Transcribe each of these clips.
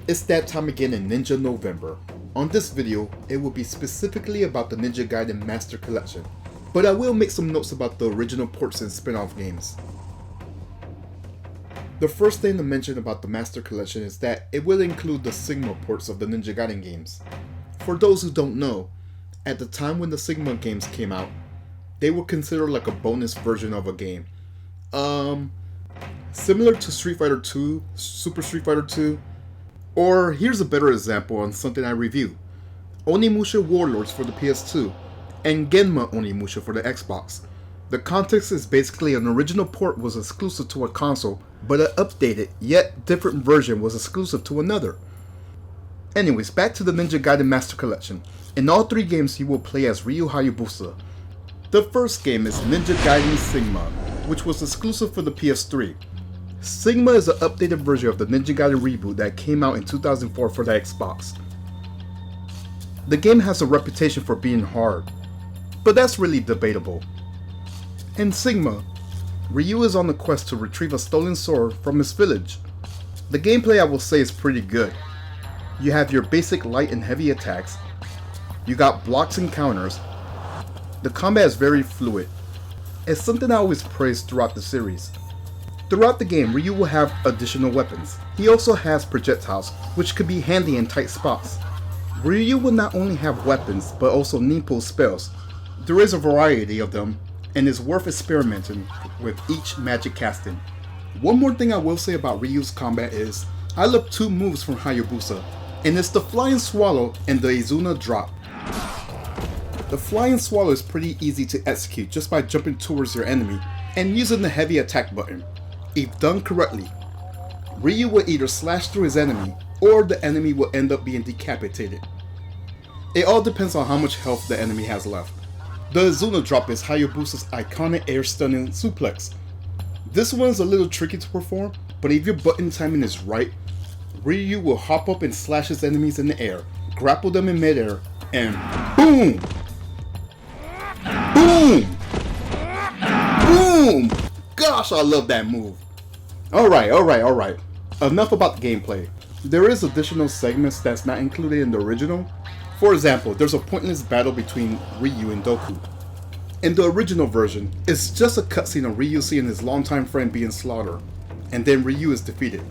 It's that time again in Ninja November. On this video, it will be specifically about the Ninja Gaiden Master Collection, but I will make some notes about the original ports and spin-off games. The first thing to mention about the Master Collection is that it will include the Sigma ports of the Ninja Gaiden games. For those who don't know, at the time when the Sigma games came out, they were considered like a bonus version of a game. Similar to Street Fighter 2, Super Street Fighter 2, or here's a better example on something I review: Onimusha Warlords for the PS2 and Genma Onimusha for the Xbox. The context is basically an original port was exclusive to a console, but an updated yet different version was exclusive to another. Anyways, back to the Ninja Gaiden Master Collection. In all three games you will play as Ryu Hayabusa. The first game is Ninja Gaiden Sigma, which was exclusive for the PS3. Sigma is an updated version of the Ninja Gaiden reboot that came out in 2004 for the Xbox. The game has a reputation for being hard, but that's really debatable. In Sigma, Ryu is on a quest to retrieve a stolen sword from his village. The gameplay I will say is pretty good. You have your basic light and heavy attacks, you got blocks and counters, the combat is very fluid. It's something I always praise throughout the series. Throughout the game, Ryu will have additional weapons. He also has projectiles, which could be handy in tight spots. Ryu will not only have weapons, but also ninpo spells. There is a variety of them, and it's worth experimenting with each magic casting. One more thing I will say about Ryu's combat is, I love two moves from Hayabusa, and it's the Flying Swallow and the Izuna Drop. The Flying Swallow is pretty easy to execute just by jumping towards your enemy and using the heavy attack button. If done correctly, Ryu will either slash through his enemy, or the enemy will end up being decapitated. It all depends on how much health the enemy has left. The Izuna Drop is Hayabusa's iconic air stunning suplex. This one is a little tricky to perform, but if your button timing is right, Ryu will hop up and slash his enemies in the air, grapple them in midair, and boom! Boom! Boom! Gosh, I love that move. Alright. Enough about the gameplay. There is additional segments that's not included in the original. For example, there's a pointless battle between Ryu and Doku. In the original version, it's just a cutscene of Ryu seeing his longtime friend being slaughtered, and then Ryu is defeated.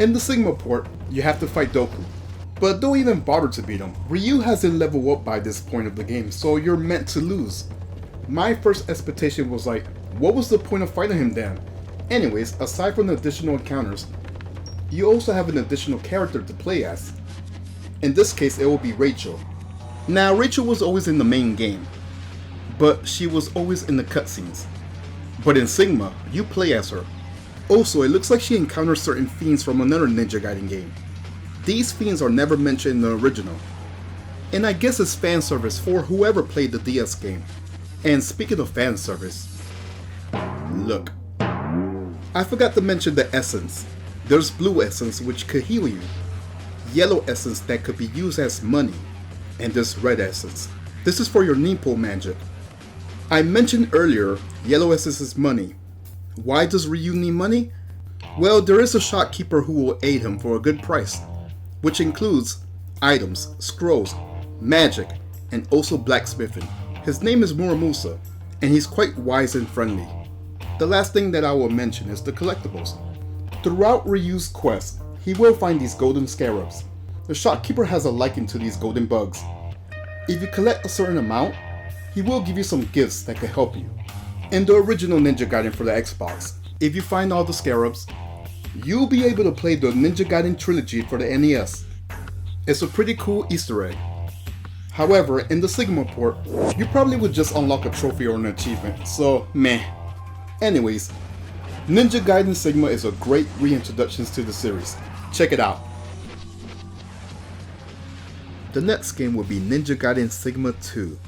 In the Sigma port, you have to fight Doku, but don't even bother to beat him. Ryu hasn't leveled up by this point of the game, so you're meant to lose. My first expectation was like, what was the point of fighting him then? Anyways, aside from the additional encounters, you also have an additional character to play as. In this case, it will be Rachel. Now, Rachel was always in the main game, but she was always in the cutscenes. But in Sigma, you play as her. Also, it looks like she encounters certain fiends from another Ninja Gaiden game. These fiends are never mentioned in the original, and I guess it's fan service for whoever played the DS game. And speaking of fan service, look, I forgot to mention the essence. There's blue essence which could heal you, yellow essence that could be used as money, and there's red essence. This is for your ninpo magic. I mentioned earlier, yellow essence is money. Why does Ryu need money? Well, there is a shopkeeper who will aid him for a good price, which includes items, scrolls, magic, and also blacksmithing. His name is Muramusa, and he's quite wise and friendly. The last thing that I will mention is the collectibles. Throughout Ryu's quest, he will find these golden scarabs. The shopkeeper has a liking to these golden bugs. If you collect a certain amount, he will give you some gifts that can help you. In the original Ninja Gaiden for the Xbox, if you find all the scarabs, you'll be able to play the Ninja Gaiden trilogy for the NES. It's a pretty cool Easter egg. However, in the Sigma port, you probably would just unlock a trophy or an achievement, so meh. Anyways, Ninja Gaiden Sigma is a great reintroduction to the series. Check it out. The next game will be Ninja Gaiden Sigma 2,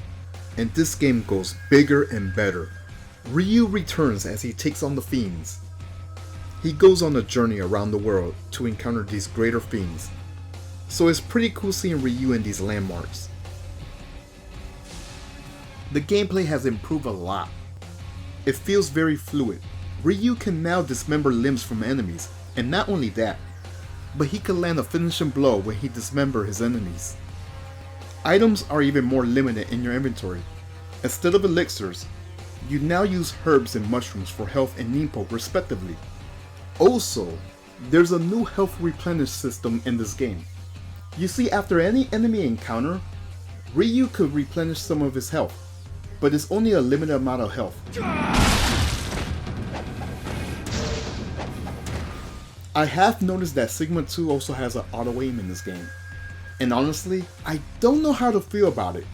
and this game goes bigger and better. Ryu returns as he takes on the fiends. He goes on a journey around the world to encounter these greater fiends, so it's pretty cool seeing Ryu in these landmarks. The gameplay has improved a lot. It feels very fluid. Ryu can now dismember limbs from enemies, and not only that, but he could land a finishing blow when he dismembers his enemies. Items are even more limited in your inventory. Instead of elixirs, you now use herbs and mushrooms for health and ninpo respectively. Also, there's a new health replenish system in this game. You see, after any enemy encounter, Ryu could replenish some of his health, but it's only a limited amount of health. I have noticed that Sigma 2 also has an auto aim in this game, and honestly, I don't know how to feel about it.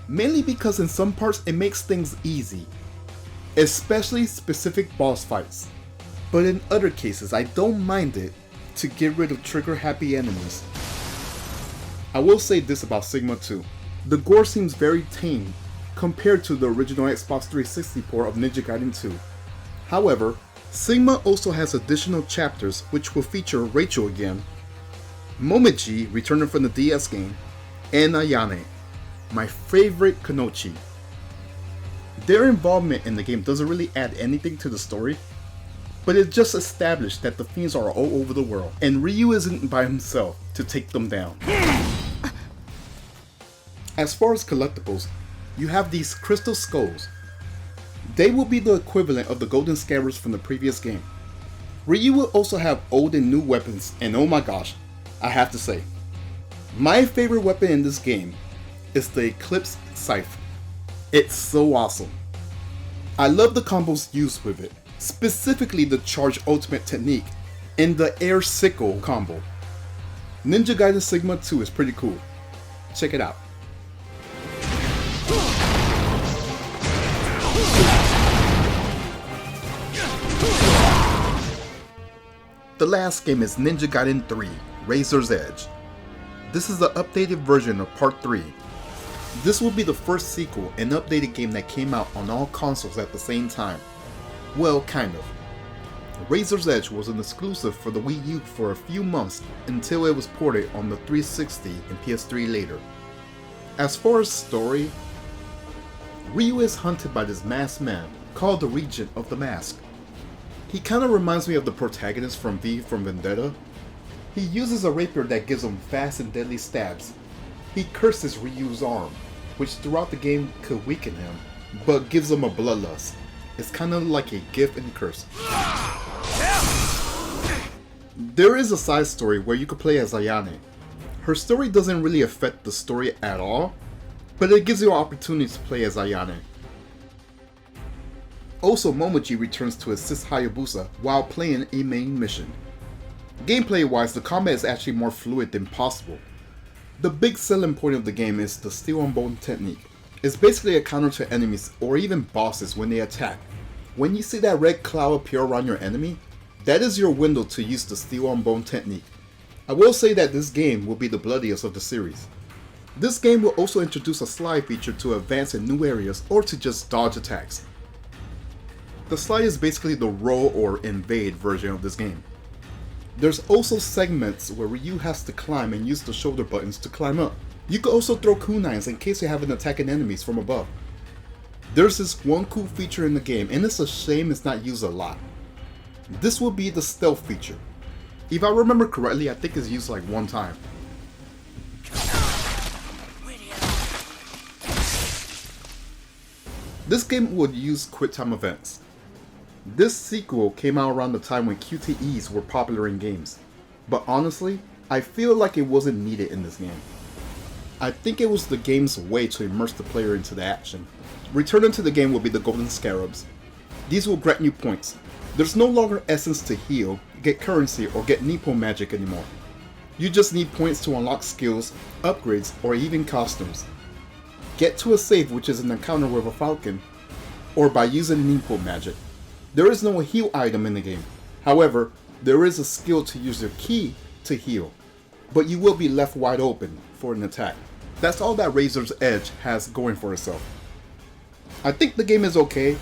Mainly because in some parts it makes things easy, especially specific boss fights. But in other cases I don't mind it to get rid of trigger happy enemies. I will say this about Sigma 2. The gore seems very tame compared to the original Xbox 360 port of Ninja Gaiden 2. However, Sigma also has additional chapters which will feature Rachel again, Momiji returning from the DS game, and Ayane, my favorite Kunoichi. Their involvement in the game doesn't really add anything to the story, but it just established that the fiends are all over the world, and Ryu isn't by himself to take them down. As far as collectibles, you have these crystal skulls. They will be the equivalent of the golden scarabs from the previous game. Ryu will also have old and new weapons, and oh my gosh, I have to say, my favorite weapon in this game is the Eclipse Scythe. It's so awesome. I love the combos used with it, specifically the Charge Ultimate technique and the Air Sickle combo. Ninja Gaiden Sigma 2 is pretty cool. Check it out. The last game is Ninja Gaiden 3, Razor's Edge. This is the updated version of Part 3. This will be the first sequel and updated game that came out on all consoles at the same time. Well, kind of. Razor's Edge was an exclusive for the Wii U for a few months until it was ported on the 360 and PS3 later. As far as story, Ryu is hunted by this masked man called the Regent of the Mask. He kinda reminds me of the protagonist from V for Vendetta. He uses a rapier that gives him fast and deadly stabs. He curses Ryu's arm, which throughout the game could weaken him, but gives him a bloodlust. It's kinda like a gift and curse. There is a side story where you could play as Ayane. Her story doesn't really affect the story at all, but it gives you an opportunity to play as Ayane. Also, Momiji returns to assist Hayabusa while playing a main mission. Gameplay wise, the combat is actually more fluid than possible. The big selling point of the game is the Steel on Bone technique. It's basically a counter to enemies or even bosses when they attack. When you see that red cloud appear around your enemy, that is your window to use the Steel on Bone technique. I will say that this game will be the bloodiest of the series. This game will also introduce a slide feature to advance in new areas or to just dodge attacks. The slide is basically the roll or invade version of this game. There's also segments where Ryu has to climb and use the shoulder buttons to climb up. You can also throw kunais in case you have an attacking enemies from above. There's this one cool feature in the game, and it's a shame it's not used a lot. This will be the stealth feature. If I remember correctly, I think it's used like one time. This game would use quick time events. This sequel came out around the time when QTEs were popular in games, but honestly, I feel like it wasn't needed in this game. I think it was the game's way to immerse the player into the action. Returning to the game will be the Golden Scarabs. These will grant you points. There's no longer essence to heal, get currency, or get Ninpo magic anymore. You just need points to unlock skills, upgrades, or even costumes. Get to a save, which is an encounter with a falcon, or by using Ninpo magic. There is no heal item in the game. However, there is a skill to use your ki to heal, but you will be left wide open for an attack. That's all that Razor's Edge has going for itself. I think the game is okay,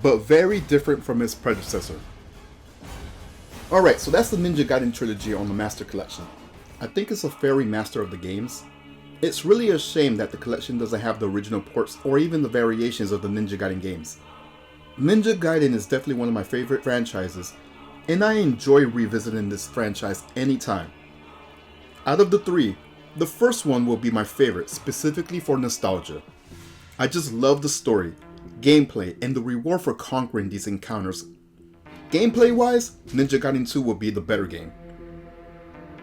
but very different from its predecessor. Alright, so that's the Ninja Gaiden trilogy on the Master Collection. I think it's a fair remaster of the games. It's really a shame that the collection doesn't have the original ports or even the variations of the Ninja Gaiden games. Ninja Gaiden is definitely one of my favorite franchises, and I enjoy revisiting this franchise anytime. Out of the three, the first one will be my favorite, specifically for nostalgia. I just love the story, gameplay, and the reward for conquering these encounters. Gameplay wise, Ninja Gaiden 2 will be the better game.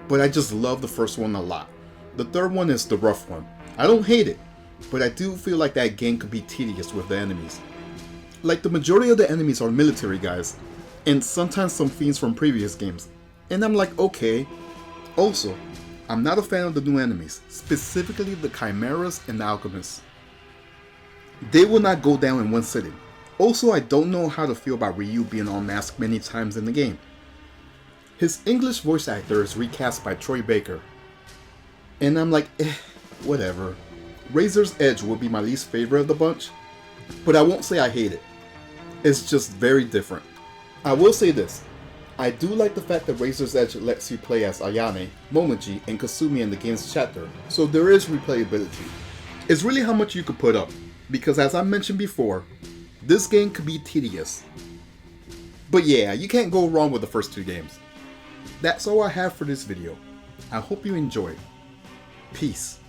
But I just love the first one a lot. The third one is the rough one. I don't hate it, but I do feel like that game could be tedious with the enemies. Like, the majority of the enemies are military guys, and sometimes some fiends from previous games. And I'm like, okay. Also, I'm not a fan of the new enemies, specifically the Chimeras and the Alchemists. They will not go down in one sitting. Also, I don't know how to feel about Ryu being unmasked many times in the game. His English voice actor is recast by Troy Baker. And I'm like, whatever. Razor's Edge will be my least favorite of the bunch, but I won't say I hate it. It's just very different. I will say this. I do like the fact that Razor's Edge lets you play as Ayane, Momoji, and Kasumi in the game's chapter, so there is replayability. It's really how much you could put up, because as I mentioned before, this game could be tedious. But yeah, you can't go wrong with the first two games. That's all I have for this video. I hope you enjoyed. Peace.